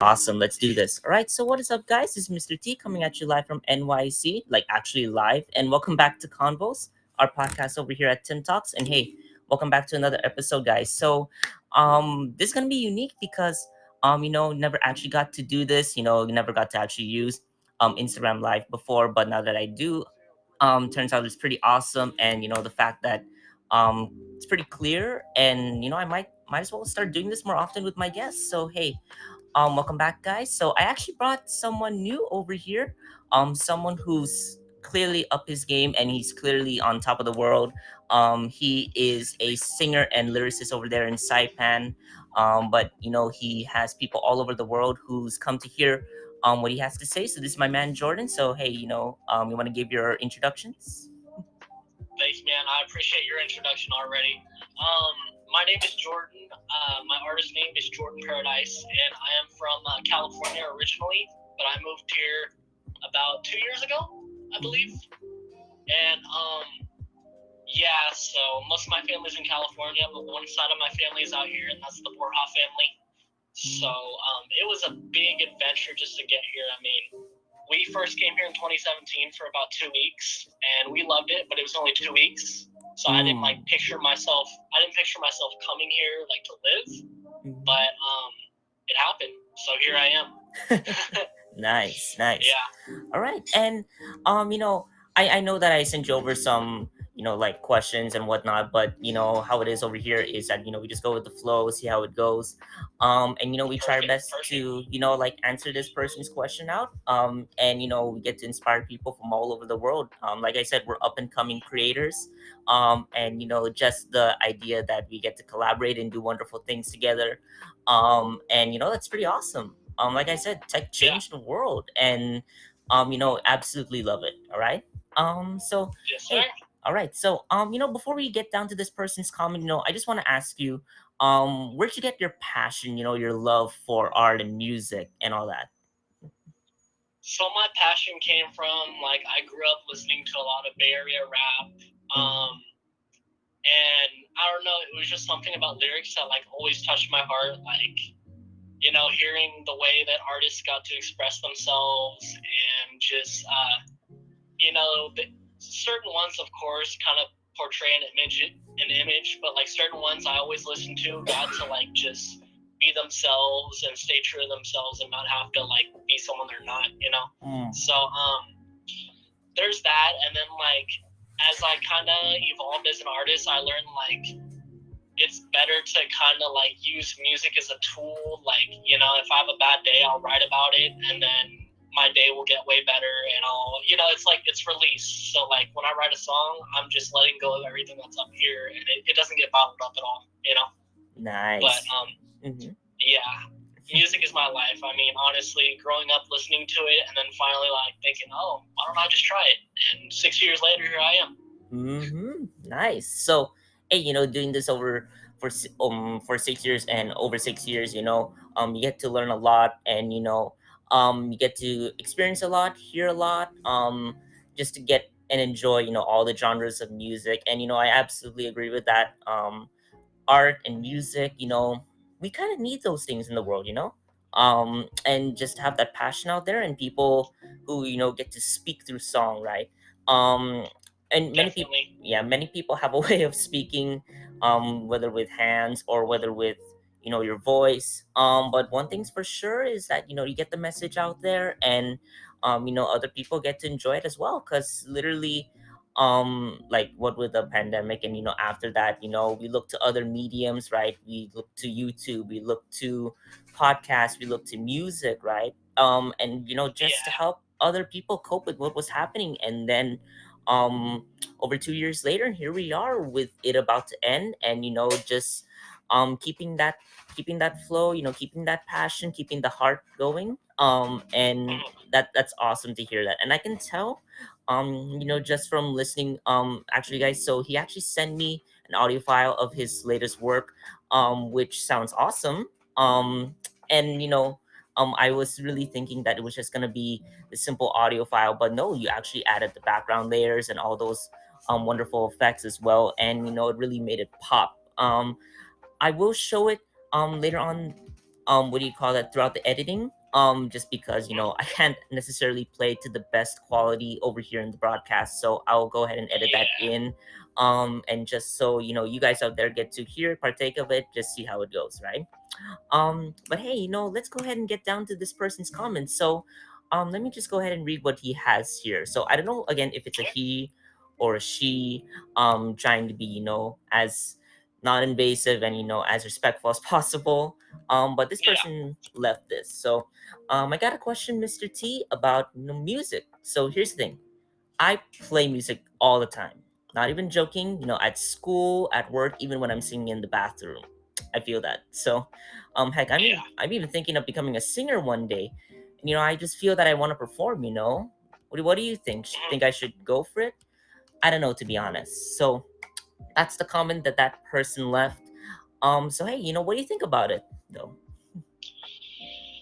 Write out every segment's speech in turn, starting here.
Awesome. Let's do this. All right. So, what is up, guys? This is Mr. T coming at you live from NYC, like actually live. And welcome back to Convos, our podcast over here at TimTalks. And hey, welcome back to another episode, guys. This is gonna be unique because never actually got to do this. Never got to actually use Instagram Live before, but now that I do, turns out it's pretty awesome. And the fact that it's pretty clear, and I might as well start doing this more often with my guests. So hey, welcome back, guys. So I actually brought someone new over here. Someone who's clearly up his game and he's clearly on top of the world. He is a singer and lyricist over there in Saipan. But he has people all over the world who's come to hear what he has to say. So this is my man Jordan. So hey, you want to give your introductions? Thanks, man. I appreciate your introduction already. My name is Jordan. My artist name is Jordan Paradise, and I am from California originally, but I moved here about 2 years ago, I believe. And yeah, so most of my family's in California, but one side of my family is out here, and that's the Borja family. So it was a big adventure just to get here. I mean, we first came here in 2017 for about 2 weeks, and we loved it, but it was only 2 weeks. So I didn't picture myself. I didn't picture myself coming here like to live, but it happened. So here I am. Nice. Yeah. All right. And I know that I sent you over some, like questions and whatnot, but how it is over here is that, we just go with the flow, see how it goes. And we try our best to, like answer this person's question out. And we get to inspire people from all over the world. Like I said, we're up and coming creators. And just the idea that we get to collaborate and do wonderful things together. And that's pretty awesome. Like I said, tech changed the world, and absolutely love it. All right. So Yes, sir. hey, all right. So before we get down to this person's comment, I just want to ask you, where'd you get your passion? Your love for art and music and all that. So my passion came from like I grew up listening to a lot of Bay Area rap. And I don't know, it was just something about lyrics that like always touched my heart. Like, hearing the way that artists got to express themselves and just, certain ones, of course, kind of portray an image, but like certain ones I always listen to got to like just be themselves and stay true to themselves and not have to like be someone they're not. So there's that, and then like as I kind of evolved as an artist, I learned like it's better to kind of like use music as a tool. Like, if I have a bad day, I'll write about it, and then my day will get way better, and it's like it's release. So like when I write a song, I'm just letting go of everything that's up here, and it doesn't get bottled up at all. Nice. But yeah, music is my life. I mean, honestly, growing up listening to it, and then finally like thinking, oh, why don't I just try it? And 6 years later, here I am. Nice. So, hey, doing this over for 6 years and over 6 years, you get to learn a lot, and you get to experience a lot, hear a lot, just to get and enjoy, all the genres of music. And I absolutely agree with that. Art and music, we kind of need those things in the world, and just have that passion out there, and people who get to speak through song, right? um and many people, Definitely. yeah, many people have a way of speaking, whether with hands or whether with your voice. But one thing's for sure is that you get the message out there, and other people get to enjoy it as well, because literally, like what with the pandemic, and after that, we look to other mediums, right? We look to YouTube, we look to podcasts, we look to music, right? And just to Yeah. help other people cope with what was happening. And then over 2 years later, here we are with it about to end, and just keeping that flow, keeping that passion, keeping the heart going. And that's awesome to hear that. And I can tell, just from listening, actually, guys, so he actually sent me an audio file of his latest work, which sounds awesome. And I was really thinking that it was just gonna be the simple audio file, but no, you actually added the background layers and all those wonderful effects as well, and it really made it pop. I will show it later on what do you call that, throughout the editing, just because Mhm. I can't necessarily play to the best quality over here in the broadcast, so I'll go ahead and edit that Yeah, in, and just so you guys out there get to hear, partake of it, just see how it goes, right? But hey, let's go ahead and get down to this person's comments. So, let me just go ahead and read what he has here. So I don't know again if it's a okay. he or a she, trying to be, as non-invasive and as respectful as possible. But this Yeah, person left this. So, I got a question, Mr. T, about music. So here's the thing. I play music all the time. Not even joking, at school, at work, even when I'm singing in the bathroom. I feel that. So, heck, yeah. I'm even thinking of becoming a singer one day. And, I just feel that I want to perform. What do you think? Think Mhm. I should go for it? I don't know, to be honest. So, that's the comment that person left. So hey, what do you think about it, though?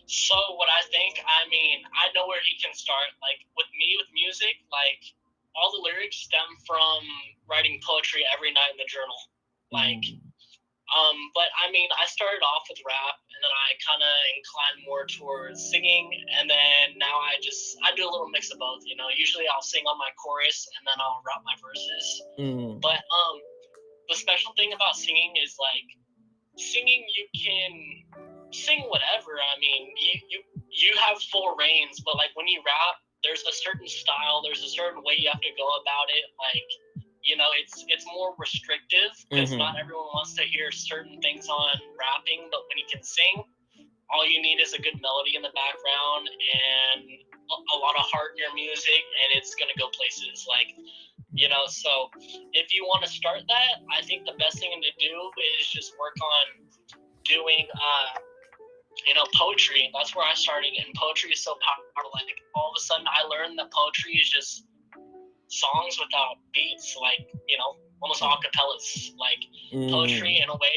So what I think, I mean, I know where he can start. Like with me, with music, like all the lyrics stem from writing poetry every night in the journal. Like, Mm, but I mean, I started off with rap, and then I kind of inclined more towards singing, and then now I do a little mix of both. Usually I'll sing on my chorus, and then I'll rap my verses. mm, But the special thing about singing is like singing, you can sing whatever. I mean, you have full reins, but like when you rap, there's a certain style, there's a certain way you have to go about it. Like, it's more restrictive because mm-hmm. not everyone wants to hear certain things on rapping. But when you can sing, all you need is a good melody in the background and a lot of heart in your music, and it's gonna go places. Like, so if you want to start that, I think the best thing to do is just work on doing poetry. That's where I started, and poetry is so powerful. Like all of a sudden I learned that poetry is just songs without beats, like, almost Yeah. acapellas. Like Mm, poetry in a way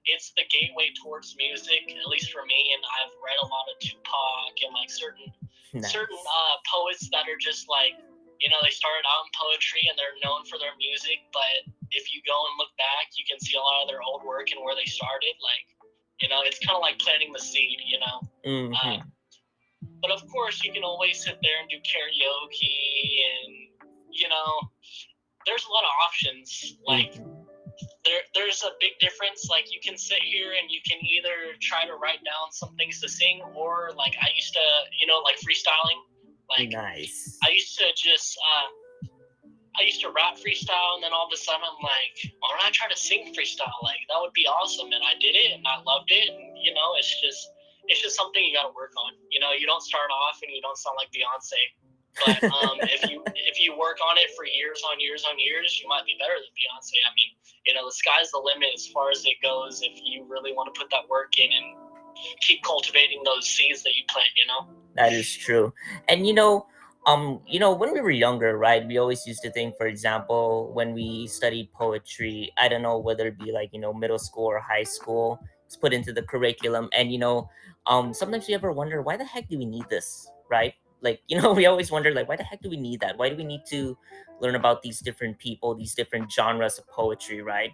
it's the gateway towards music, at least for me. And I've read a lot of Tupac and like certain nice. poets that are just like, they started out in poetry and they're known for their music, but if you go and look back, you can see a lot of their old work and where they started. Like, it's kind of like planting the seed. Uh, Mm-hmm. but of course, you can always sit there and do karaoke, and you know, there's a lot of options. Like Mm-hmm. there's a big difference. Like you can sit here and you can either try to write down some things to sing, or like I used to, like freestyling. Like Nice. I used to just I used to rap freestyle, and then all of a sudden I'm like, why don't I try to sing freestyle? Like that would be awesome, and I did it, and I loved it, and it's just something you got to work on. You don't start off and you don't sound like Beyonce, but if you work on it for years on years on years, you might be better than Beyonce. I mean, the sky's the limit as far as it goes if you really want to put that work in and keep cultivating those seeds that you plant. That is true. And when we were younger, right, we always used to think, for example, when we studied poetry, I don't know whether it be like, middle school or high school, it's put into the curriculum. And sometimes we ever wonder, why the heck do we need this? Right? Like, we always wonder, like, why the heck do we need that? Why do we need to learn about these different people, these different genres of poetry, right?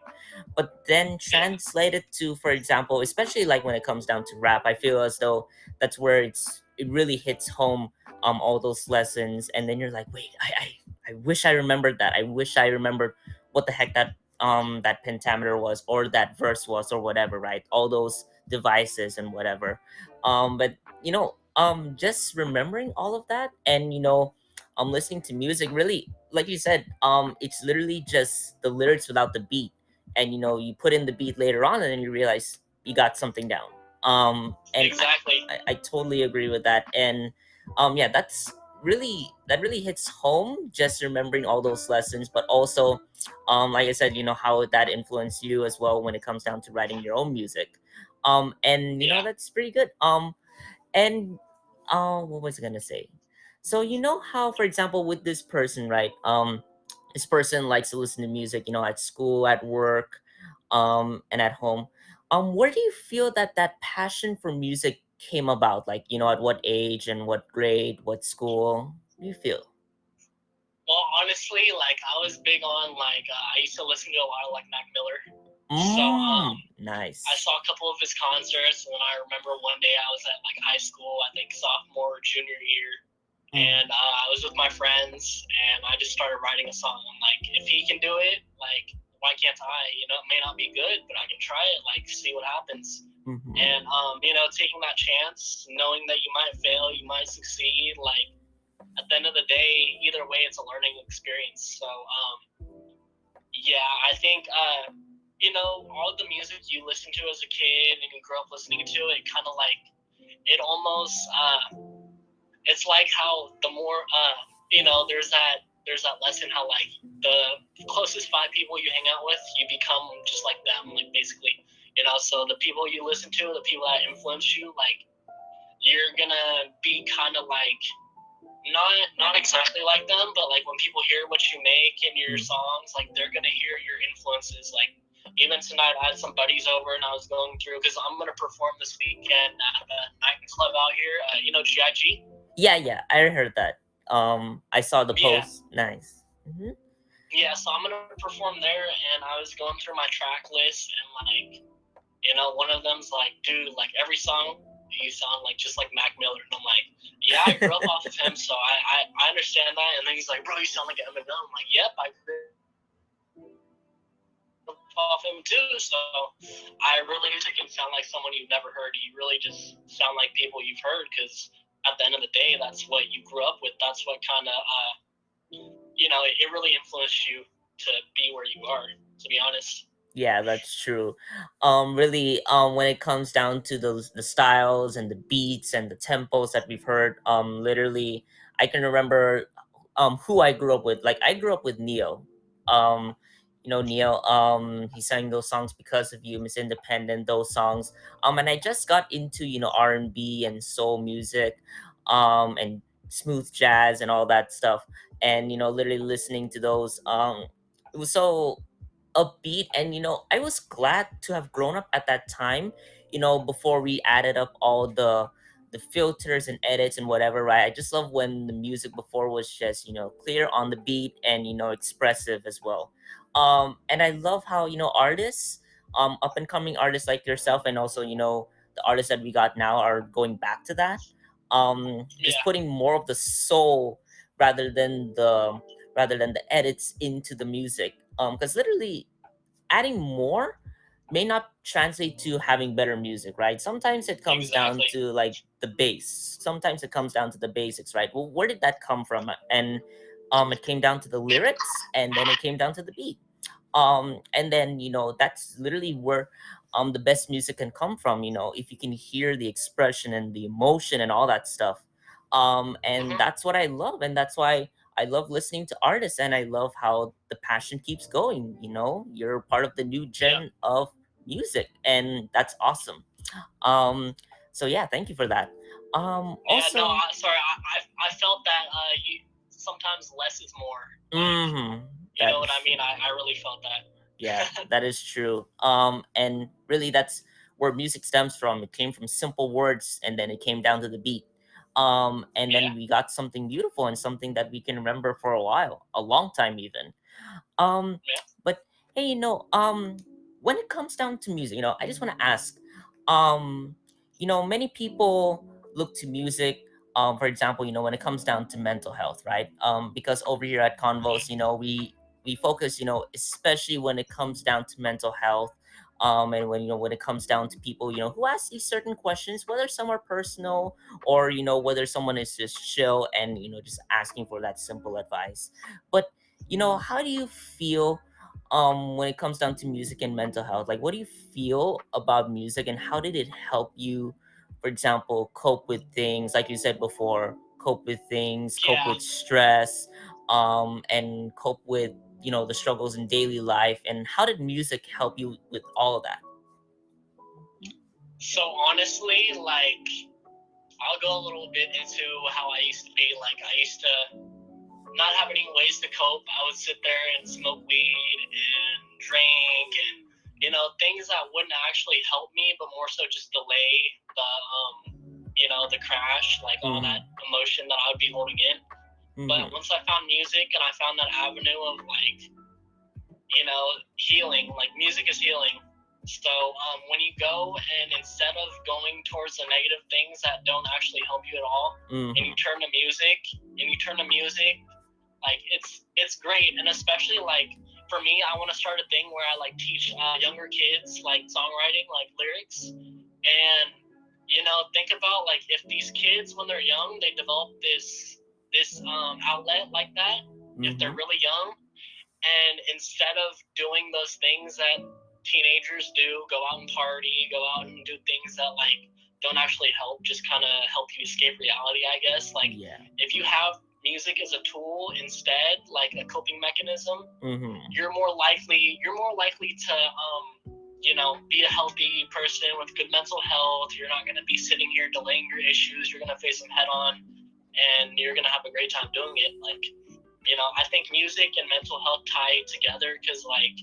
But then Yeah, translate it to, for example, especially like when it comes down to rap, I feel as though that's where it really hits home, all those lessons. And then you're like, wait, I wish I remembered that. I wish I remembered what the heck that pentameter was, or that verse was, or whatever, right? All those devices and whatever. But just remembering all of that, and listening to music, really, like you said, it's literally just the lyrics without the beat. And you put in the beat later on, and then you realize you got something down. And exactly. I totally agree with that. And yeah, that really hits home, just remembering all those lessons. But also, like I said, how that influenced you as well when it comes down to writing your own music. And Yeah. that's pretty good. And what was I gonna say? So how, for example, with this person, right? This person likes to listen to music, at school, at work, and at home. Where do you feel that passion for music came about? Like, at what age and what grade, what school? Do you feel? Well, honestly, like I was big on like I used to listen to a lot of like Mac Miller. So I Nice. saw a couple of his concerts, and then I remember one day I was at like high school, I think sophomore or junior year, Mm, and I was with my friends, and I just started writing a song. I'm like, if he can do it, like, why can't I? You know, it may not be good, but I can try it. Like, see what happens. mm-hmm, And taking that chance, knowing that you might fail, you might succeed. Like, at the end of the day, either way, it's a learning experience. So yeah, I think all the music you listen to as a kid and you grow up listening to it, kind of like it almost it's like how the more there's that lesson how like the closest five people you hang out with, you become just like them, like basically, so the people you listen to, the people that influence you, like you're gonna be kind of like not exactly like them, but like when people hear what you make in your mm. songs, like they're gonna hear your influences. Like even tonight, I had some buddies over, and I was going through because I'm gonna perform this weekend at the nightclub out here. GIG. Yeah, yeah, I heard that. I saw the Yeah, post. Nice. Hmm. yeah. So I'm gonna perform there, and I was going through my track list, and like one of them's like, dude, like every song you sound like just like Mac Miller, and I'm like, yeah, I grew up off of him, so I understand that. And then he's like, bro, you sound like Eminem. I'm like, yep, I grew off him too. So I really music and sound like someone you've never heard. You really just sound like people you've heard because at the end of the day, that's what you grew up with. That's what kind of it really influenced you to be where you are. To be honest. Yeah, that's true. Really, when it comes down to the styles and the beats and the tempos that we've heard, literally, I can remember, who I grew up with. Like, I grew up with Neo. Um, Neo. He sang those songs because of you, Miss Independent. Those songs. And I just got into R&B and soul music, and smooth jazz and all that stuff, and literally listening to those. It was so upbeat, and I was glad to have grown up at that time, before we added up all the filters and edits and whatever, right? I just love when the music before was just clear on the beat and expressive as well. And I love how artists, up and coming artists like yourself, and also the artists that we got now are going back to that, just Yeah, putting more of the soul rather than the edits into the music, because literally adding more may not translate to having better music, right? Sometimes it comes down exactly. to like the bass. Sometimes it comes down to the basics, right? Well, where did that come from? And it came down to the lyrics, and then it came down to the beat. And then that's literally where the best music can come from, if you can hear the expression and the emotion and all that stuff. And Hmm. that's what I love, and that's why I love listening to artists, and I love how the passion keeps going. You're part of the new Yeah. gen of music, and that's awesome. um so yeah, thank you for that. Yeah, no, Also, sorry, I felt that you sometimes less is more. Like, you that know what is I mean? true. I really felt Yeah, that. that is true. And really, that's where music stems from. It came from simple words, and then it came down to the beat. And Yeah, then we got something beautiful and something that we can remember for a while, a long time even. yeah, But hey, when it comes down to music, I just want to ask, um, many people look to music, for example, when it comes down to mental health, right? Because over here at Convos, mm, we focus, especially when it comes down to mental health. And when it comes down to people, who ask these certain questions, whether some are personal or whether someone is just chill and just asking for that simple advice. But how do you feel when it comes down to music and mental health? Like, what do you feel about music, and how did it help you, for example, cope with things like you said before, cope with things, cope yeah. with stress, and cope with the struggles in daily life, and how did music help you with all of that? So honestly, like, I'll go a little bit into how I used to be. Like, I used to not have any ways to cope. I would sit there and smoke weed and drink and things that wouldn't actually help me, but more so just delay the the crash, like all Mm-hmm. that emotion that I would be holding in. But Mm-hmm. once I found music and I found that avenue of like healing. Like music is healing. So when you go and instead of going towards the negative things that don't actually help you at all, and you turn to music, like it's great. And especially like for me, I want to start a thing where I like teach younger kids like songwriting, like lyrics, and think about like if these kids when they're young they develop this outlet like that, if they're really young, and instead of doing those things that teenagers do, go out and party, go out and do things that like don't actually help, just kind of help you escape reality, I guess. Like Yeah. if you have music as a tool instead, like a coping mechanism, you're more likely to be a healthy person with good mental health. You're not going to be sitting here delaying your issues. You're going to face them head on, and you're going to have a great time doing it. Like, I think music and mental health tie together because, like,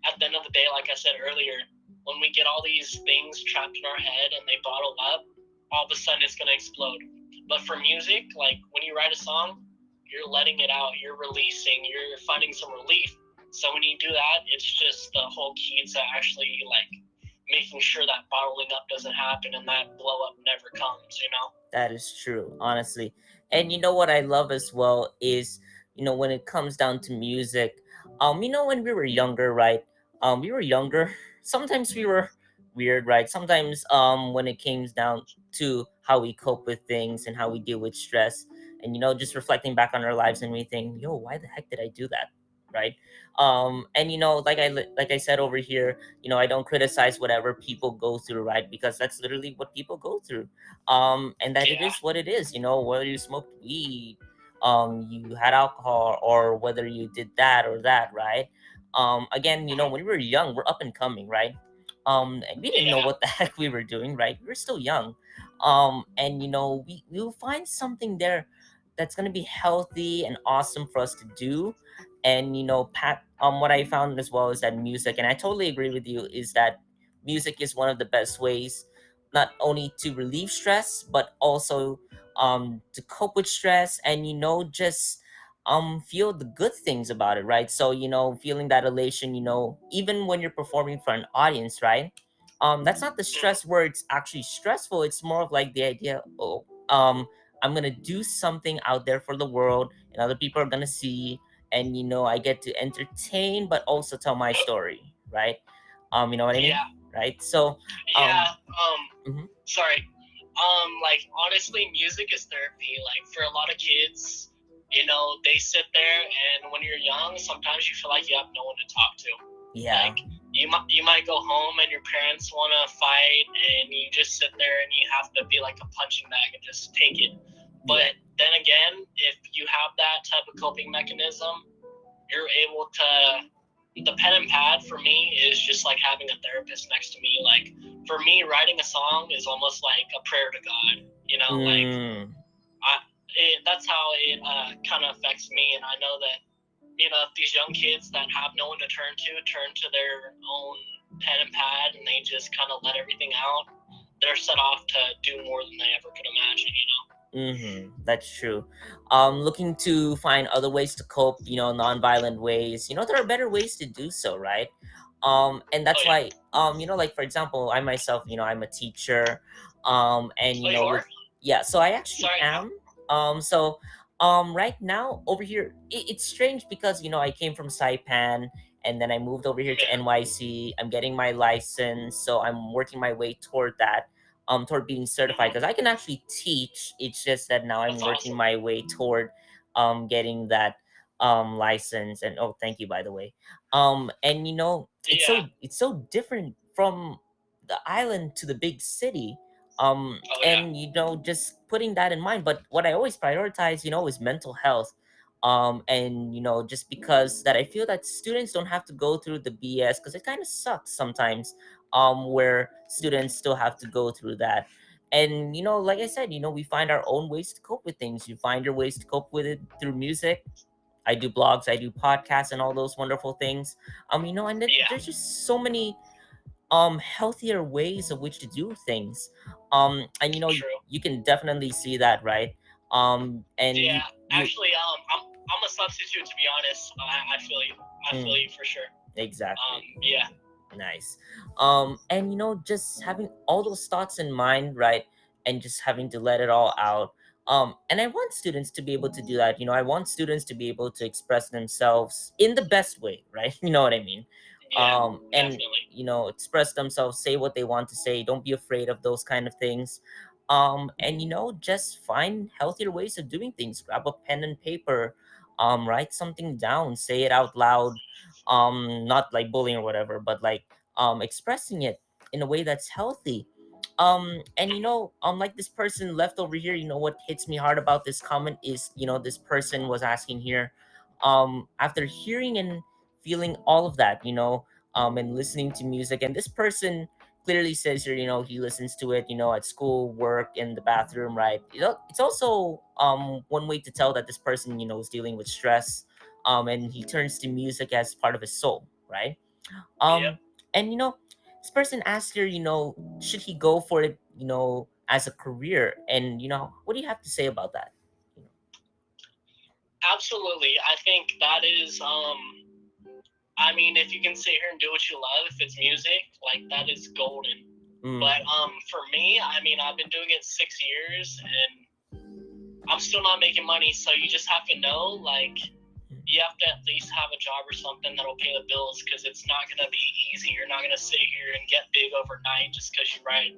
at the end of the day, like I said earlier, when we get all these things trapped in our head and they bottle up, all of a sudden it's going to explode. But for music, like when you write a song, you're letting it out, you're releasing, you're finding some relief. So when you do that, it's just the whole key to actually like making sure that bottling up doesn't happen and that blow up never comes. That is true, honestly. And you know what I love as well is, when it comes down to music, when we were younger, right? We were younger. Sometimes we were weird, right? Sometimes, when it came down to how we cope with things and how we deal with stress, and just reflecting back on our lives, and we think, yo, why the heck did I do that, right? And like I said over here, I don't criticize whatever people go through, right? Because that's literally what people go through, and that it Yeah. is what it is, whether you smoked weed, you had alcohol, or whether you did that or that, right? Again, when we were young, we're up and coming, right? And we didn't know Yeah. what the heck we were doing, right? We were still young. And we'll find something there that's going to be healthy and awesome for us to do. And Pat, what I found as well is that music, and I totally agree with you, is that music is one of the best ways not only to relieve stress but also to cope with stress, and just feel the good things about it, right? So feeling that elation, even when you're performing for an audience, right? That's not the stress where it's actually stressful. It's more of like the idea, oh, I'm gonna do something out there for the world, and other people are gonna see, and I get to entertain but also tell my story, right? You know what I mean? Yeah. Right? So Yeah. mhm. Sorry. Like honestly, music is therapy. Like for a lot of kids, they sit there, and when you're young, sometimes you feel like you have no one to talk to. Yeah. Like you might go home and your parents want to fight, and you just sit there and you have to be like a punching bag and just take it. Yeah. But then again, if you have that type of coping mechanism, you're able to. The pen and pad for me is just like having a therapist next to me. Like for me, writing a song is almost like a prayer to God. Like Mm. that's how it kind of affects me. And I know that if these young kids that have no one to turn to their own pen and pad, and they just kind of let everything out, they're set off to do more than they ever could imagine. That's true. Looking to find other ways to cope, non-violent ways. There are better ways to do so, right? And Oh that's yeah. why, like for example, I myself, I'm a teacher, and Oh, you with are? yeah, so I actually Sorry. am. So right now over here, it's strange because I came from Saipan, and then I moved over here to Yeah. NYC. I'm getting my license, so I'm working my way toward that, toward being certified, because I can actually teach. It's just that now I'm That's working awesome. my way toward getting that license. And oh, thank you, by the way. And Yeah. it's so different from the island to the big city. Oh yeah. And just putting that in mind. But what I always prioritize, is mental health. And just because that I feel that students don't have to go through the BS, because it kind of sucks sometimes, where students still have to go through that. And like I said, we find our own ways to cope with things. You find your ways to cope with it through music. I do blogs, I do podcasts, and all those wonderful things. And then Yeah. there's just so many healthier ways of which to do things. And True. you can definitely see that, right? And Yeah. you Actually, I'm a substitute, to be honest. So I feel you. I feel Mm, you for sure. exactly. Yeah, Nice. And just having all those thoughts in mind, right? And just having to let it all out. And I want students to be able to do that. I want students to be able to express themselves in the best way, right? You know what I mean? yeah, And definitely. express themselves, say what they want to say. Don't be afraid of those kind of things. And just find healthier ways of doing things. Grab a pen and paper, write something down, say it out loud, not like bullying or whatever, but like expressing it in a way that's healthy. And like this person left over here, what hits me hard about this comment is, this person was asking here, after hearing and feeling all of that, and listening to music, and this person clearly says here, he listens to it, at school, work, in the bathroom, right? It's also one way to tell that this person, is dealing with stress, and he turns to music as part of his soul, right? Yep. Um, and this person asked her, should he go for it, as a career? And what do you have to say about that? You Absolutely. I think that is. I mean, if you can sit here and do what you love, if it's music, like that is golden. know? But for me, I mean, I've been doing it 6 years, and I'm still not making money. So you just have to know, like, you have to at least have a job or something that'll pay the bills, because it's not gonna be easy. You're not gonna sit here and get big overnight just because you write,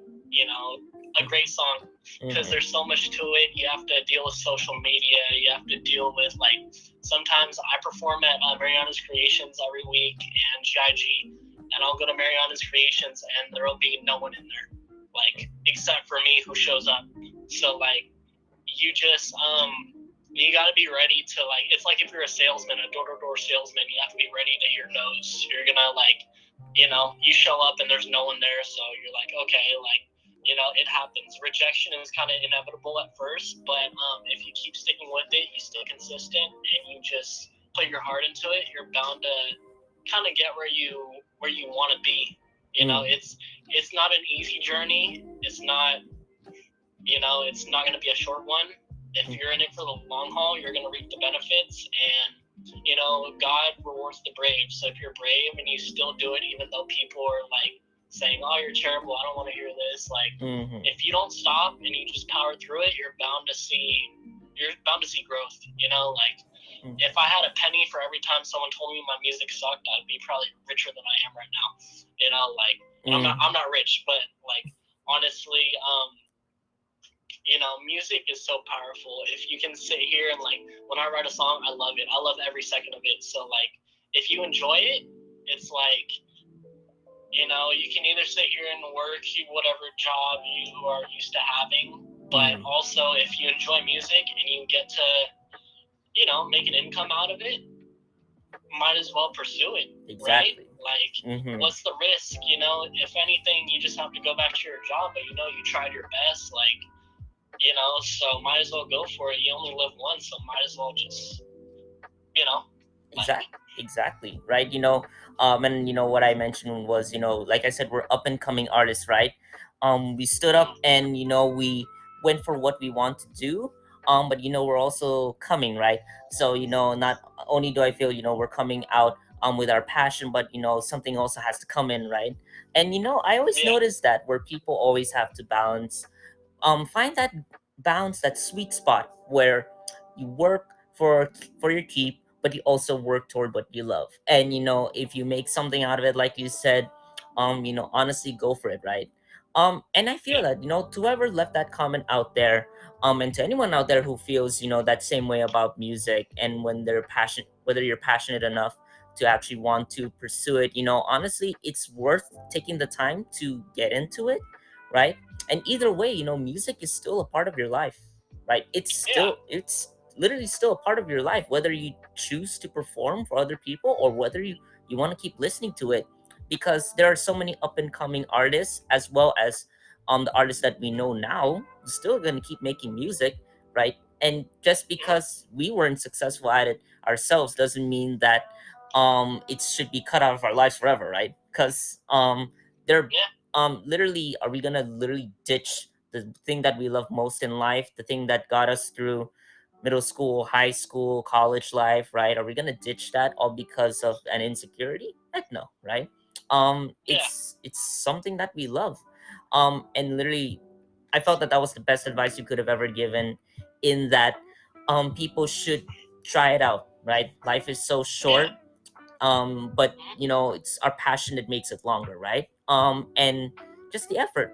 a great song. Because there's so much to it. You have to deal with social media. You have to deal with, like, sometimes I perform at Mariana's Creations every week and GIG, and I'll go to Mariana's Creations and there'll be no one in there, like, except for me who shows up. So, like, you just you got to be ready to, like, it's like if you're a salesman, a door-to-door salesman, you have to be ready to hear no's. You're gonna, like, you show up and there's no one there, so you're like, okay, like, it happens. Rejection is kind of inevitable at first, but if you keep sticking with it, you stay consistent, and you just put your heart into it, you're bound to kind of get where you want to be. It's not an easy journey. It's not going to be a short one. If you're in it for the long haul, you're going to reap the benefits, and God rewards the brave. So if you're brave and you still do it, even though people are, like, saying, "Oh, you're terrible. I don't want to hear this." Like, Mm-hmm. if you don't stop and you just power through it, you're bound to see growth. Like, if I had a penny for every time someone told me my music sucked, I'd be probably richer than I am right now. Like, and I'm not rich, but, like, honestly, music is so powerful. If you can sit here and, like, when I write a song, I love it. I love every second of it. So, like, if you enjoy it, it's like, you can either sit here and work whatever job you are used to having, but also if you enjoy music and you get to, make an income out of it, might as well pursue it, right? Exactly. Like, Mm-hmm. what's the risk? If anything, you just have to go back to your job, but you tried your best, like, so might as well go for it. You only live once, so might as well just, like, Exactly, right? And what I mentioned was, like I said, we're up and coming artists, right? We stood up and we went for what we want to do. But we're also coming, right? So not only do I feel we're coming out with our passion, but something also has to come in, right? And I always yeah, notice that where people always have to balance, find that balance, that sweet spot where you work for your keep, but you also work toward what you love. And if you make something out of it, like you said, honestly, go for it, right? And I feel yeah, that to whoever left that comment out there, and to anyone out there who feels that same way about music, and when they're passionate, whether you're passionate enough to actually want to pursue it, honestly, it's worth taking the time to get into it, right? And either way, music is still a part of your life, right? yeah, It's literally still a part of your life, whether you choose to perform for other people or whether you want to keep listening to it, because there are so many up and coming artists, as well as the artists that we know now still going to keep making music, right? And just because we weren't successful at it ourselves doesn't mean that it should be cut out of our lives forever, right? Because there yeah, literally, are we gonna literally ditch the thing that we love most in life, the thing that got us through, middle school, high school, college life, right? Are we gonna ditch that all because of an insecurity? Heck no, right? Yeah, It's something that we love, and literally, I felt that that was the best advice you could have ever given. In that, people should try it out, right? Life is so short, yeah, but mhm, it's our passion that makes it longer, right? And just the effort.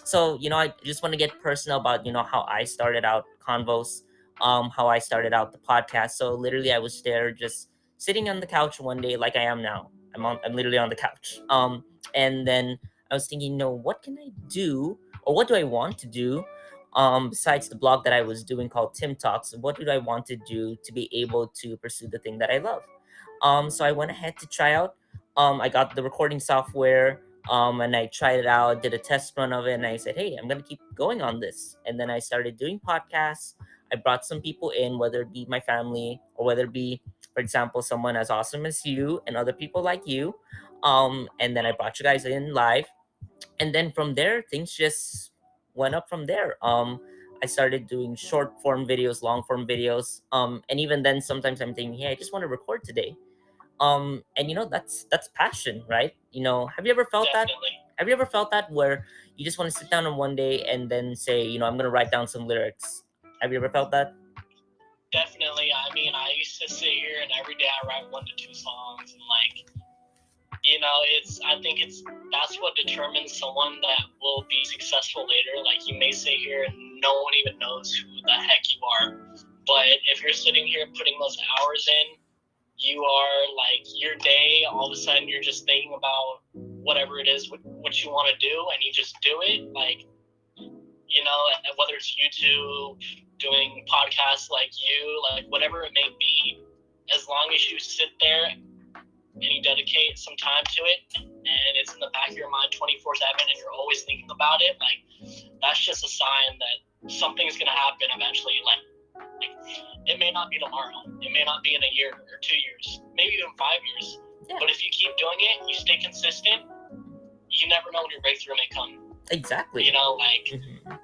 So I just want to get personal about how I started out Convos, how I started out the podcast. So literally I was there just sitting on the couch one day, like I am now. I'm literally on the couch, and then I was thinking, what can I do, or what do I want to do, besides the blog that I was doing called TimTalks? What did I want to do to be able to pursue the thing that I love? So I went ahead to try out. I got the recording software, and I tried it out, did a test run of it, and I said, hey, I'm going to keep going on this. And then I started doing podcasts. I brought some people in, whether it be my family or whether it be, for example, someone as awesome as you and other people like you. And then I brought you guys in live. And then from there, things just went up from there. I started doing short form videos, long form videos. And even then, sometimes I'm thinking, hey, I just want to record today. And that's passion, right? Have you ever felt that? definitely. Have you ever felt that where you just want to sit down on one day and then say, I'm gonna write down some lyrics? Have you ever felt that? Definitely. I mean, I used to sit here and every day I write 1 to 2 songs, and I think that's what determines someone that will be successful later. Like, you may sit here and no one even knows who the heck you are, but if you're sitting here putting those hours in, you are like, your day, all of a sudden you're just thinking about whatever it is what you want to do, and you just do it. Like, whether it's YouTube, doing podcasts like you, like whatever it may be, as long as you sit there and you dedicate some time to it, and it's in the back of your mind 24/7, and you're always thinking about it, like, that's just a sign that something's going to happen eventually. Like, it may not be tomorrow, it may not be in a year or 2 years, maybe even 5 years. Yeah, But if you keep doing it, you stay consistent, you never know when your breakthrough may come. exactly. Like, Mhm.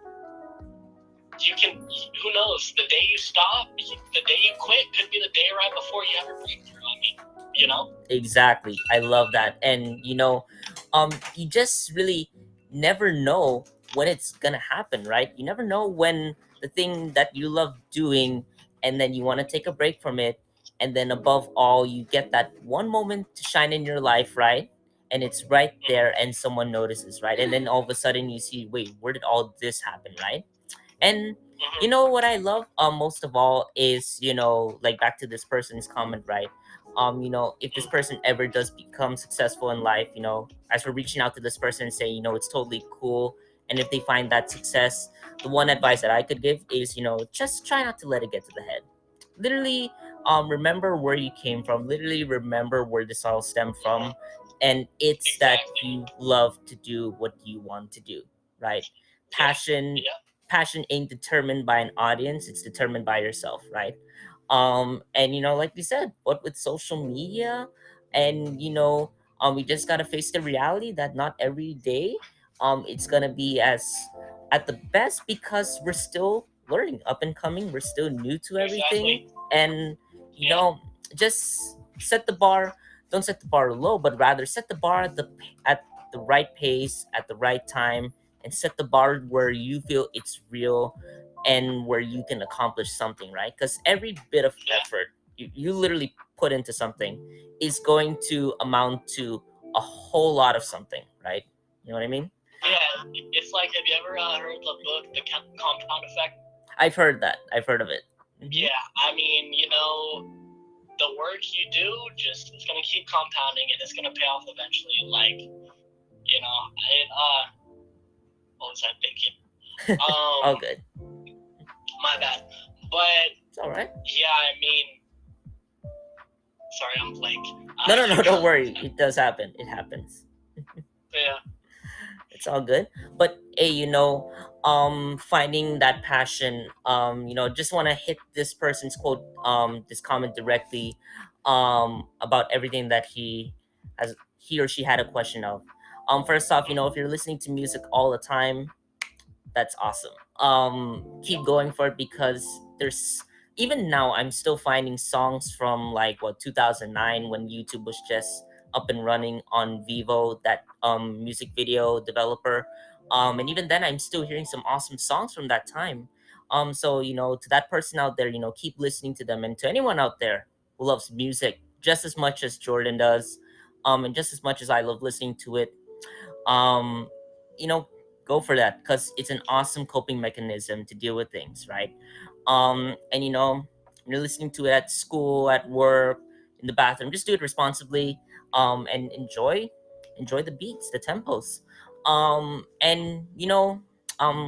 you can, who knows, the day you stop, the day you quit could be the day right before you have a breakthrough. I mean, you know? Exactly. I love that. And you just really never know when it's gonna happen, right? You never know when the thing that you love doing, and then you want to take a break from it, and then above all, you get that one moment to shine in your life, right? And it's right there, Mhm. and someone notices, right? And then all of a sudden, you see, wait, where did all this happen, right? And Mhm. what I love most of all is, like back to this person's comment, right? If this Mhm. person ever does become successful in life, as we're reaching out to this person and saying, it's totally cool. And if they find that success, the one advice that I could give is, just try not to let it get to the head. Literally, remember where you came from. Literally remember where this all stemmed from. Mhm. And it's that Exactly. you love to do what you want to do, right? Yeah. Passion Yeah. passion ain't determined by an audience, it's determined by yourself, right? And like we said, what with social media, and we just gotta face the reality that not every day it's gonna be as at the best, because we're still learning, up and coming, we're still new to everything. Exactly. And you Yeah. know just set the bar, don't set the bar low, but rather set the bar at the right pace, at the right time, and set the bar where you feel it's real, and where you can accomplish something, right? Because every bit of Yeah. effort you literally put into something is going to amount to a whole lot of something, right? You know what I mean? Yeah. It's like, have you ever heard the book, The Compound Effect? I've heard of it. Hmm. Yeah. I mean, the work you do, just, it's gonna keep compounding, and it's gonna pay off eventually. Like, what was I thinking? All good. My bad. But It's all right. yeah, I mean, sorry, I'm blank. No, no, no, don't worry, it does happen, it happens. Yeah. It's all good. But hey, finding that passion, just want to hit this person's quote, this comment directly, about everything that he or she had a question of. First off, if you're listening to music all the time, that's awesome. keep going for it, because there's, even now I'm still finding songs from like what 2009, when YouTube was just up and running on Vivo, that music video developer. And even then I'm still hearing some awesome songs from that time. So to that person out there, keep listening to them, and to anyone out there who loves music just as much as Jordan does, and just as much as I love listening to it, um you know go for that, because it's an awesome coping mechanism to deal with things, right? And when you're listening to it at school, at work, in the bathroom, just do it responsibly, and enjoy the beats, the tempos, and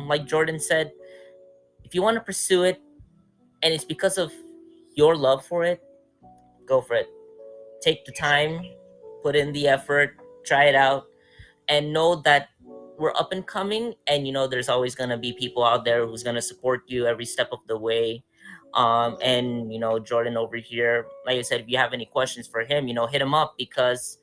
like Jordan said, if you want to pursue it and it's because of your love for it, go for it. Take the time, Exactly. put in the effort, try it out, and know that we're up and coming, and there's always going to be people out there who's going to support you every step of the way. And Jordan over here, like I said, if you have any questions for him, hit him up, because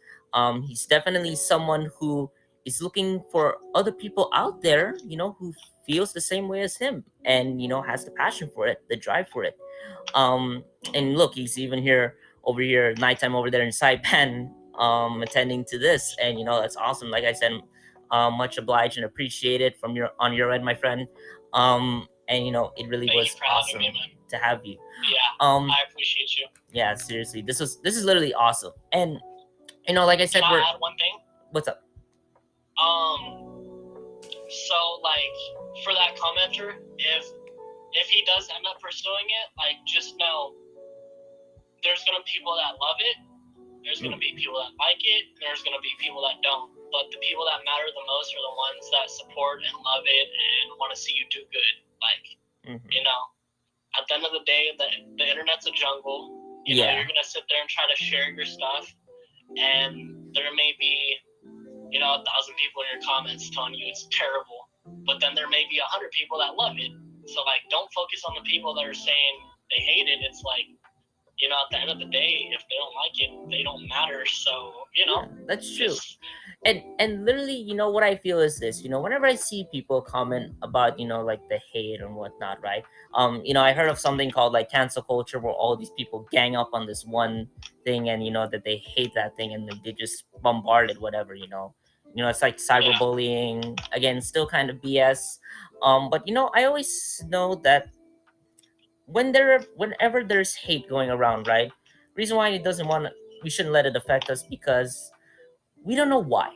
he's definitely someone who is looking for other people out there, who feels the same way as him, and has the passion for it, the drive for it. And look, he's even here, over here nighttime over there in Saipan, attending to this, and that's awesome. Like I said, much obliged and appreciated from your on your end, my friend. And it really Thank you was for having awesome me, man. to have you. Yeah, um I appreciate you. yeah, seriously, this is literally awesome. And like I Can said, I we're add one thing? what's up? So like for that commenter, if he does end up pursuing it, like just know there's gonna be people that love it, there's gonna be people that like it, there's gonna be people that don't. But the people that matter the most are the ones that support and love it and want to see you do good. Like, at the end of the day, the internet's a jungle. Yeah. You're gonna sit there and try to share your stuff, and there may be 1,000 people in your comments telling you it's terrible, but then there may be 100 people that love it. So like, don't focus on the people that are saying they hate it. It's like, at the end of the day, if they don't like it, they don't matter. So Yeah, that's true. just And literally, what I feel is this, whenever I see people comment about, like the hate and whatnot, right? I heard of something called like cancel culture, where all these people gang up on this one thing, and that they hate that thing, and they just bombard it, whatever. It's like cyberbullying, again, still kind of BS. But I always know that whenever there's hate going around, right? Reason why it doesn't want we shouldn't let it affect us, because we don't know why,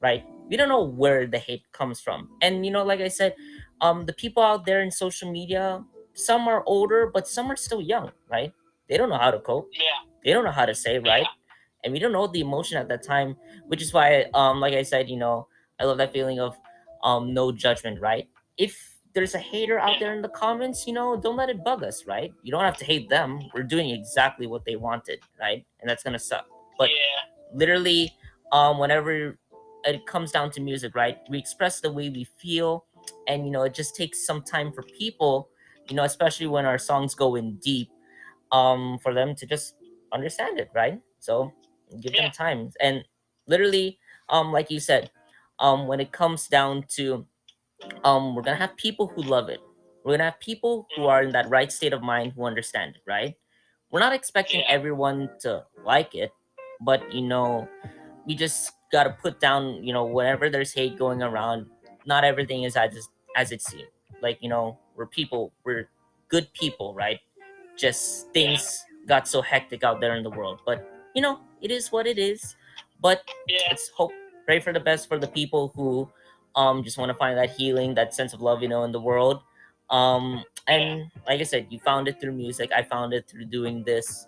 right? We don't know where the hate comes from. And like I said, the people out there in social media, some are older, but some are still young, right? They don't know how to cope. yeah, They don't know how to say, right? yeah, And we don't know the emotion at that time, which is why, like I said, I love that feeling of no judgment, right? If there's a hater out there yeah, in the comments, don't let it bug us, right? You don't have to hate them. We're doing exactly what they wanted, right? And that's gonna suck. But yeah, literally, whenever it comes down to music, right, we express the way we feel, and it just takes some time for people, especially when our songs go in deep, for them to just understand it, right? So give them yeah, time. And literally, like you said, when it comes down to, we're gonna have people who love it, we're gonna have people who are in that right state of mind, who understand it, right? We're not expecting yeah, everyone to like it, but we just gotta put down, whenever there's hate going around, not everything is as it seems. Like, we're people, we're good people, right? Just yeah, things got so hectic out there in the world. But it is what it is. But yeah, let's hope, pray for the best for the people who just want to find that healing, that sense of love, in the world. yeah, And like I said, you found it through music, I found it through doing this.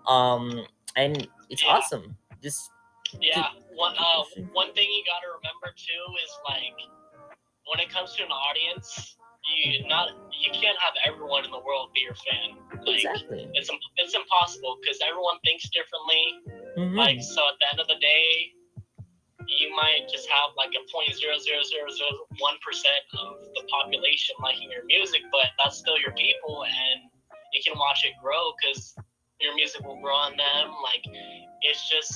And it's yeah, awesome. Just keep yeah. keep pushing. One thing you got to remember too is like when it comes to an audience, you can't have everyone in the world be your fan. Like Exactly. it's impossible because everyone thinks differently. Like, Mm-hmm. so at the end of the day, you might just have like a 0.00001% of the population liking your music, but that's still your people, and you can watch it grow because your music will grow on them. Like, it's just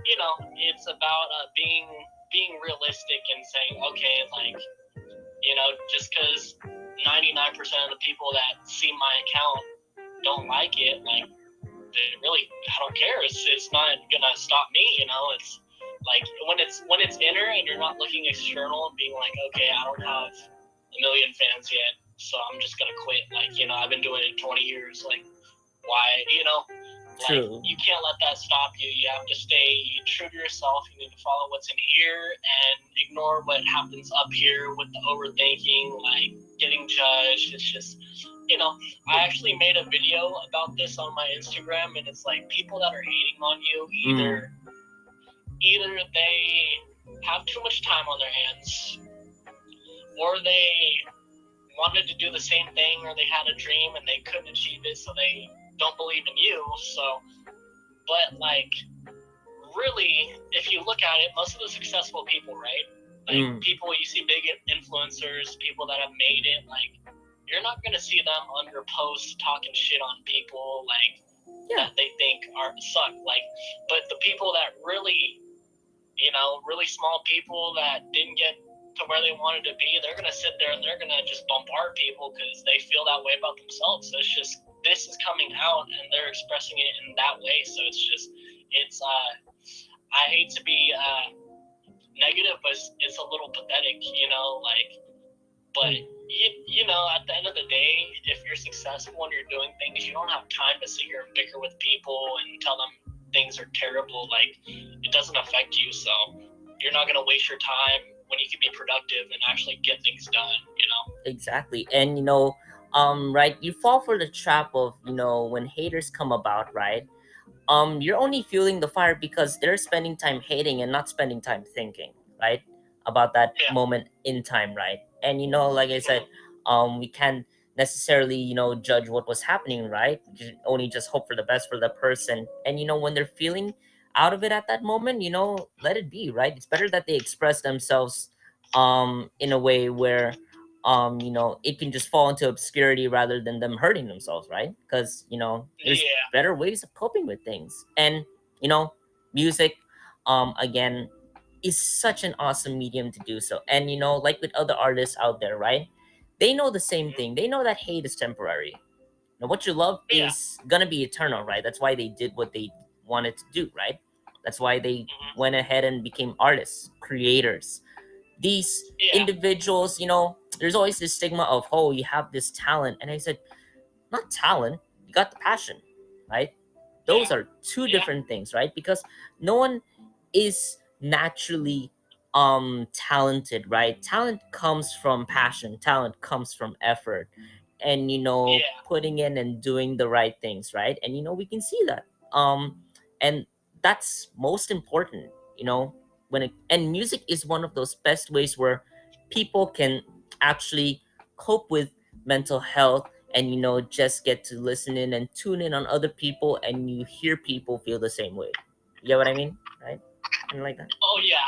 it's about being realistic and saying, okay, like, just because 99% of the people that see my account don't like it, like, they really, I don't care. It's not gonna stop me, you know. It's like when it's inner and you're not looking external and being like, okay, I don't have a million fans yet, so I'm just gonna quit. Like, you know, I've been doing it 20 years. Like, why, you know? Like, True. you can't let that stop you. You have to stay true to yourself. You need to follow what's in here and ignore what happens up here with the overthinking, like getting judged. It's just, you know, I actually made a video about this on my Instagram, and it's like people that are hating on you, either they have too much time on their hands, or they wanted to do the same thing, or they had a dream and they couldn't achieve it, so they don't believe in you. So, but like, really, if you look at it, most of the successful people, right? Like, people you see, big influencers, people that have made it, like, you're not gonna see them under posts talking shit on people, like, that they think are suck. Like, but the people that really, you know, really small people that didn't get to where they wanted to be, they're gonna sit there and they're gonna just bombard people because they feel that way about themselves. So it's just, this is coming out and they're expressing it in that way. So it's just, it's I hate to be negative, but it's a little pathetic, you know, like, but you know, at the end of the day, if you're successful and you're doing things, you don't have time to sit here and bicker with people and tell them things are terrible. Like, it doesn't affect you, so you're not gonna waste your time when you can be productive and actually get things done, you know. Exactly. And right, you fall for the trap of, when haters come about, right? You're only fueling the fire because they're spending time hating and not spending time thinking, right? About that moment in time, right? And like I said, we can't necessarily, judge what was happening, right? We can only just hope for the best for the person. And when they're feeling out of it at that moment, let it be, right? It's better that they express themselves in a way where it can just fall into obscurity rather than them hurting themselves, right? Because there's better ways of coping with things. And music, again, is such an awesome medium to do so. And like with other artists out there, right, they know the same thing. They know that hate is temporary. Now what you love is gonna be eternal, right? That's why they did what they wanted to do, right? That's why they went ahead and became artists, creators. These individuals, there's always this stigma of, oh, you have this talent. And I said, not talent, you got the passion, right? Those are two different things, right? Because no one is naturally talented, right? Talent comes from passion, talent comes from effort, and putting in and doing the right things, right? And we can see that. And that's most important, when it, and music is one of those best ways where people can actually cope with mental health, and just get to listen in and tune in on other people, and you hear people feel the same way. You get what I mean, right? And like that. Oh yeah,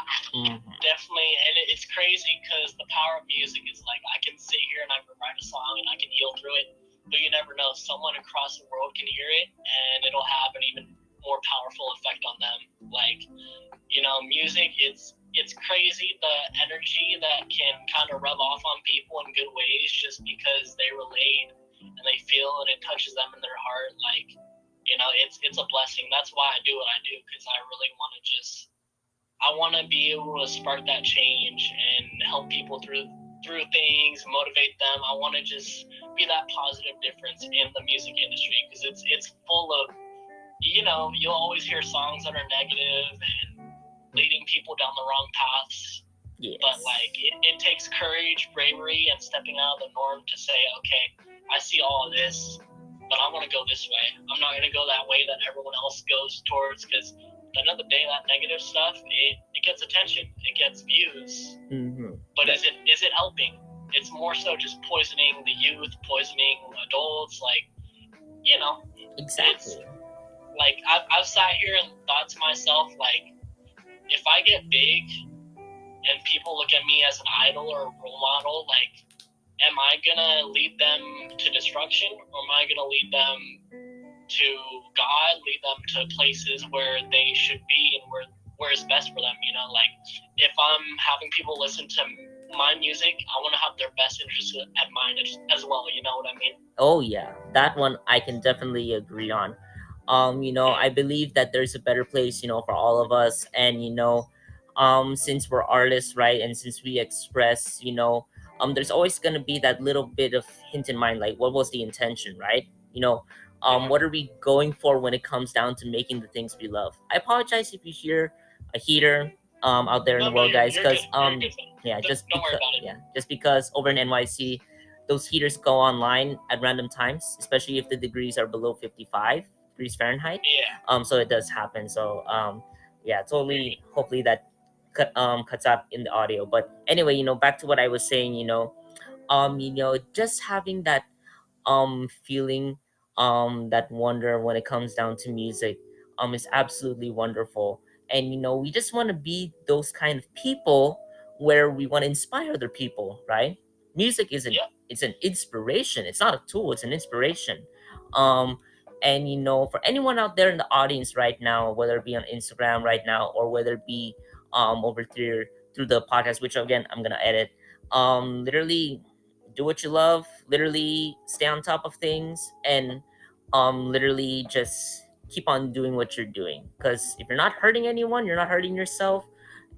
definitely. And it's crazy because the power of music is like, I can sit here and I can write a song and I can heal through it, but you never know, someone across the world can hear it and it'll have an even more powerful effect on them. Like, music, it's crazy the energy that can kind of rub off on people in good ways just because they relate and they feel and it touches them in their heart. Like, it's a blessing. That's why I do what I do, because I really want to I want to be able to spark that change and help people through things, motivate them. I want to just be that positive difference in the music industry, because it's full of, you'll always hear songs that are negative and leading people down the wrong paths. Yes. But like, it takes courage, bravery, and stepping out of the norm to say, okay, I see all of this, but I want to go this way. I'm not going to go that way that everyone else goes towards, because at the end of the day, that negative stuff, it gets attention, it gets views. But is it helping? It's more so just poisoning the youth, poisoning adults. Like, exactly. Like, I've sat here and thought to myself, like, if I get big and people look at me as an idol or a role model, like, am I gonna lead them to destruction, or am I gonna lead them to God, lead them to places where they should be and where is best for them? Like, if I'm having people listen to my music, I want to have their best interests at mind as well. You know what I mean? Oh yeah, that one I can definitely agree on. I believe that there's a better place, for all of us, and since we're artists, right, and since we express, there's always gonna be that little bit of hint in mind, like what was the intention, right? What are we going for when it comes down to making the things we love? I apologize if you hear a heater out there in No, the no, world, guys, you're good. because You're good. yeah, Don't worry about it. just because over in NYC those heaters go online at random times, especially if the degrees are below 55 degrees Fahrenheit. Yeah. So it does happen. So yeah, totally. Hopefully that cuts out in the audio. But anyway, back to what I was saying. Just having that feeling, that wonder when it comes down to music is absolutely wonderful. And we just want to be those kind of people where we want to inspire other people, right? Music isn't Yeah. It's an inspiration. It's not a tool, it's an inspiration. um and for anyone out there in the audience right now, whether it be on Instagram right now or whether it be over through the podcast, which again I'm gonna edit, literally do what you love, literally stay on top of things, and literally just keep on doing what you're doing, because if you're not hurting anyone, you're not hurting yourself,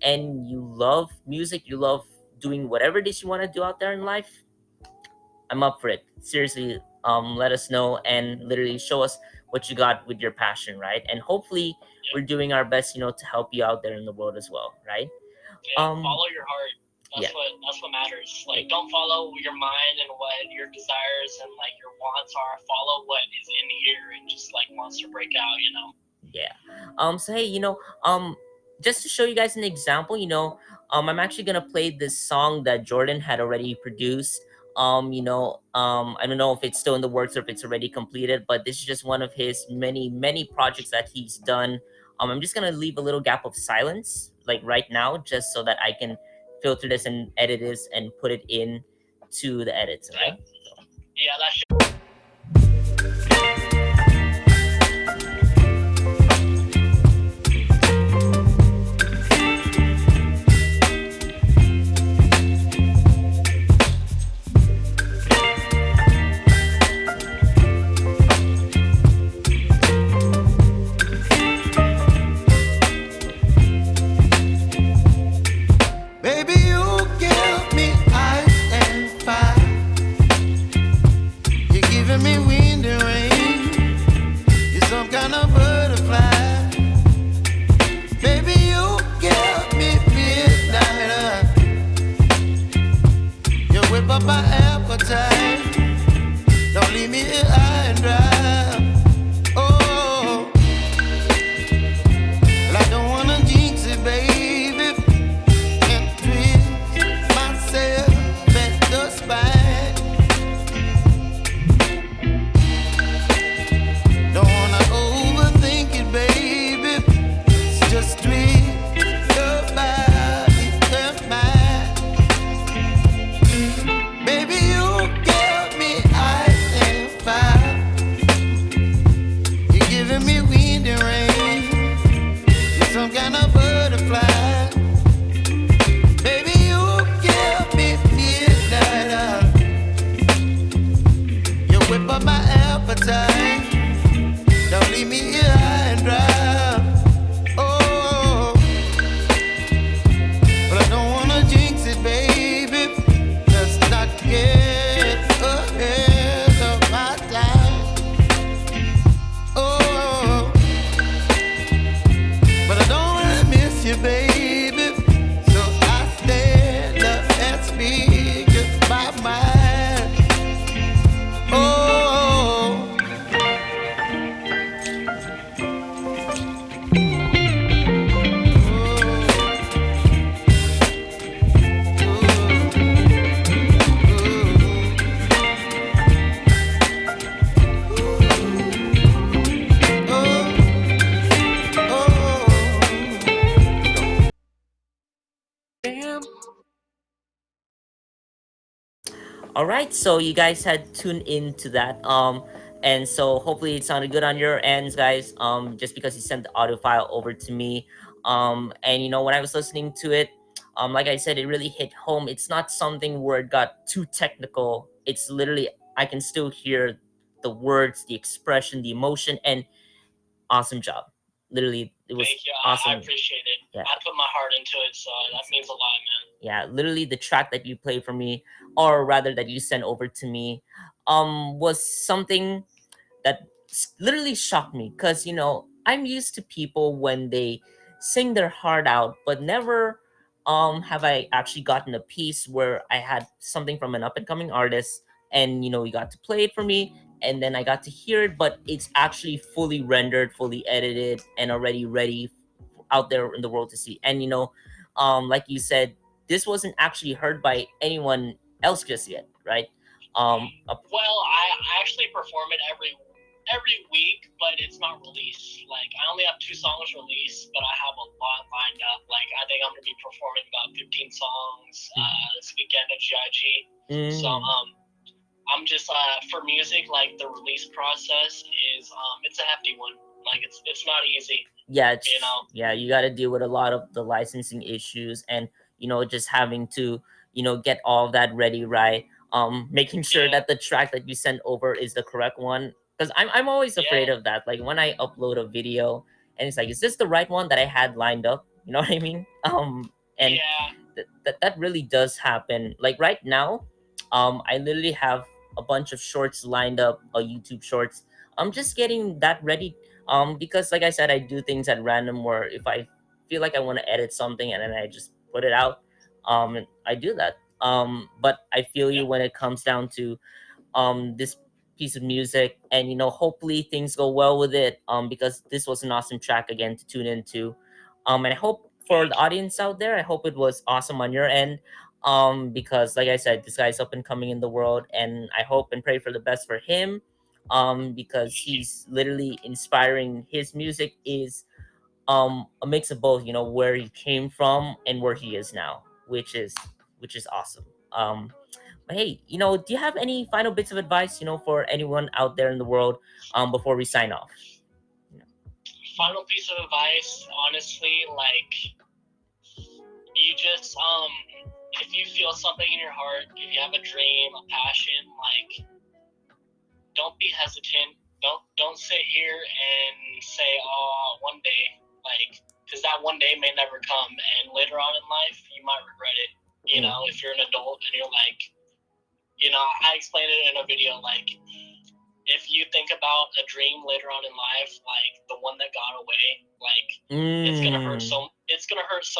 and you love music, you love doing whatever it is you want to do out there in life, I'm up for it. Seriously, let us know and literally show us what you got with your passion, right? And hopefully we're doing our best, to help you out there in the world as well, right? Yeah. Follow your heart. Yeah. That's what matters. Like, don't follow your mind and what your desires and like your wants are. Follow what is in here and just like wants to break out. You know. Yeah. So hey, just to show you guys an example, I'm actually gonna play this song that Jordan had already produced. I don't know if it's still in the works or if it's already completed, but this is just one of his many, many projects that he's done. I'm just gonna leave a little gap of silence, like right now, just so that I can filter this and edit this and put it in to the edits, right? Yeah, that should. Baby, you give me ice and fire. You're giving me wind and rain. You're some kind of butterfly. Baby, you give me midnight. You whip up my appetite. Don't leave me here high and dry. Oh, well, I don't wanna jinx it, baby. And twist myself at the spine. Don't wanna overthink it, baby. It's just twist your body and mine. Baby, you give me ice and fire. You're giving me wind and rain. You're some kind of butterfly. Baby, you give me midnight. You whip up my appetite. Don't leave me here high and dry. Oh, but I don't wanna jinx it, baby. Let's not get ahead of my time. Oh, but I don't wanna miss you, baby. So I stand up and speak my mind. Oh. All right, so you guys had tuned into that, and so hopefully it sounded good on your ends, guys. Just because you sent the audio file over to me, and when I was listening to it, Like I said, it really hit home. It's not something where it got too technical. It's literally, I can still hear the words, the expression, the emotion, and awesome job. Literally, it was Thank you. I awesome. appreciate it. Yeah. I put my heart into it, so that means a lot, man. Yeah, literally the track that you played for me, or rather that you sent over to me, was something that literally shocked me, because I'm used to people when they sing their heart out, but never have I actually gotten a piece where I had something from an up and coming artist, and you got to play it for me, and then I got to hear it, but it's actually fully rendered, fully edited, and already ready out there in the world to see. And like you said, this wasn't actually heard by anyone else just yet, right? A Well, I actually perform it every week, but it's not released. Like I only have 2 songs released, but I have a lot lined up. Like I think I'm gonna be performing about 15 songs this weekend at GIG. So I'm just for music, like the release process is it's a hefty one. Like it's not easy. Yeah, You know. you got to deal with a lot of the licensing issues, and just having to get all of that ready, right? Making sure Yeah. that the track that you send over is the correct one, because I'm always afraid Yeah. of that, like when I upload a video and it's like, is this the right one that I had lined up? You know what I mean? And Yeah. that really does happen. Like right now, I literally have a bunch of shorts lined up, YouTube shorts. I'm just getting that ready, because like I said, I do things at random, where if I feel like I want to edit something and then I just put it out, and I do that. But I feel you Yeah. when it comes down to this piece of music, and hopefully things go well with it, because this was an awesome track again to tune into. And I hope for the Thank you. audience out there, I hope it was awesome on your end, because like I said, this guy's up and coming in the world, and I hope and pray for the best for him, because Thank you. he's literally inspiring. His music is a mix of both, where he came from and where he is now, which is awesome. But hey, do you have any final bits of advice, for anyone out there in the world, before we sign off? Final piece of advice, honestly, like you just if you feel something in your heart, if you have a dream, a passion, like don't be hesitant. Don't sit here and say, "Oh, one day," like because that one day may never come, and later on in life you might regret it. If you're an adult and you're like, I explained it in a video, like if you think about a dream later on in life, like the one that got away, like it's gonna hurt so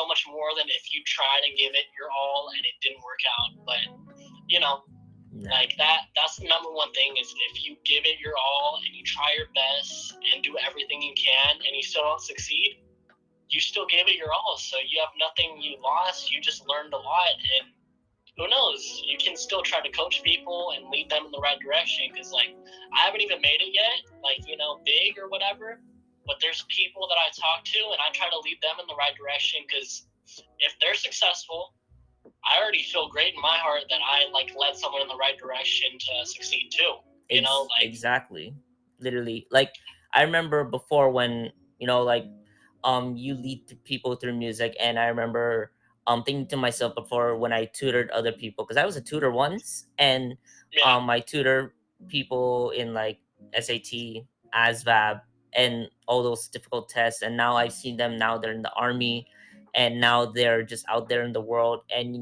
much more than if you tried and gave it your all and it didn't work out. But like that's the number one thing is if you give it your all and you try your best and do everything you can and you still don't succeed, you still gave it your all. So you have nothing you lost. You just learned a lot, and who knows? You can still try to coach people and lead them in the right direction. Because like I haven't even made it yet, like big or whatever. But there's people that I talk to, and I try to lead them in the right direction. Because if they're successful, I already feel great in my heart that I like led someone in the right direction to succeed too. Exactly, literally. Like I remember before when like you lead people through music, and I remember thinking to myself before when I tutored other people, because I was a tutor once, and Yeah. I tutor people in like SAT, ASVAB, and all those difficult tests, and now I've seen them, now they're in the army, and now they're just out there in the world, and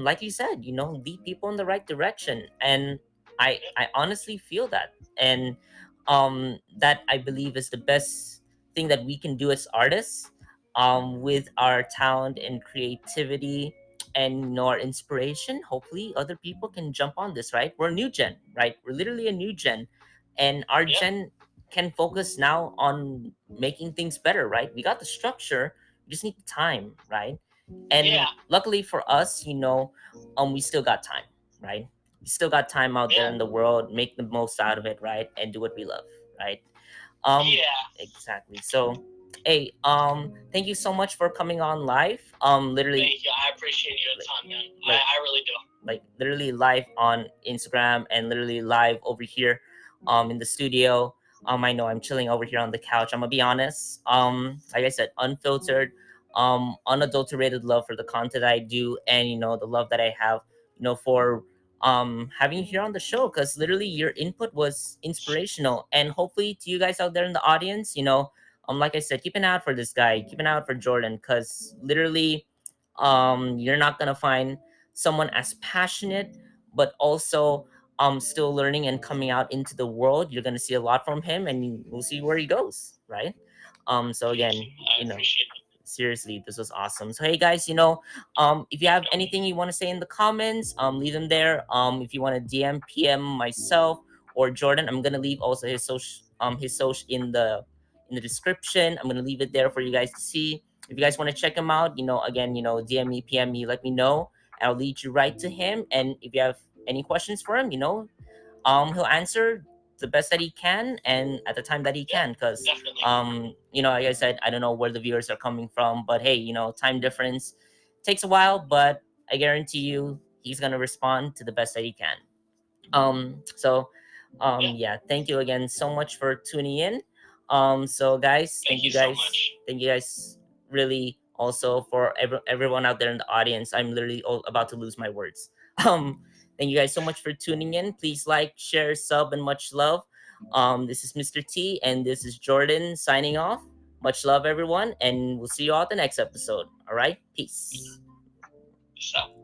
like you said, lead people in the right direction. And I honestly feel that, and that I believe is the best thing that we can do as artists, with our talent and creativity, and our inspiration. Hopefully other people can jump on this, right? We're a new gen, right? We're literally a new gen, and our Yeah. gen can focus now on making things better, right? We got the structure, we just need the time, right? And Yeah. luckily for us, we still got time, right? We still got time out there Yeah. in the world. Make the most out of it, right? And do what we love, right? um Yeah. exactly. So hey, thank you so much for coming on live, literally, Thank you. I appreciate you a ton, man. like I really do. like literally live on Instagram, and literally live over here in the studio. I know I'm chilling over here on the couch. I'm gonna be honest. Like I said, unfiltered. unadulterated love for the content I do, and the love that I have, for having you here on the show, because literally your input was inspirational, and hopefully to you guys out there in the audience, like I said, keep an eye out for this guy, keep an eye out for Jordan, because literally you're not gonna find someone as passionate, but also still learning and coming out into the world. You're gonna see a lot from him, and we'll see where he goes, right? So Thank again, you. I appreciate it. seriously, this was awesome. So hey guys, if you have Definitely. anything you want to say in the comments, leave them there. If you want to DM, PM myself or Jordan, I'm gonna leave also his social in the description. I'm gonna leave it there for you guys to see. If you guys want to check him out, again, DM me, PM me, let me know. I'll lead you right to him. And if you have any questions for him, he'll answer the best that he can and at the time that he Yeah, can, because definitely. like I said, I don't know where the viewers are coming from, but hey, time difference takes a while, but I guarantee you he's gonna respond to the best that he can. So Yeah. yeah, thank you again so much for tuning in. So guys, Thank you so much. thank you guys really also for everyone out there in the audience. I'm literally about to lose my words. um Thank you guys so much for tuning in. Please like, share, sub, and much love. This is Mr. T, and this is Jordan signing off. Much love, everyone, and we'll see you all at the next episode. All right, peace. So.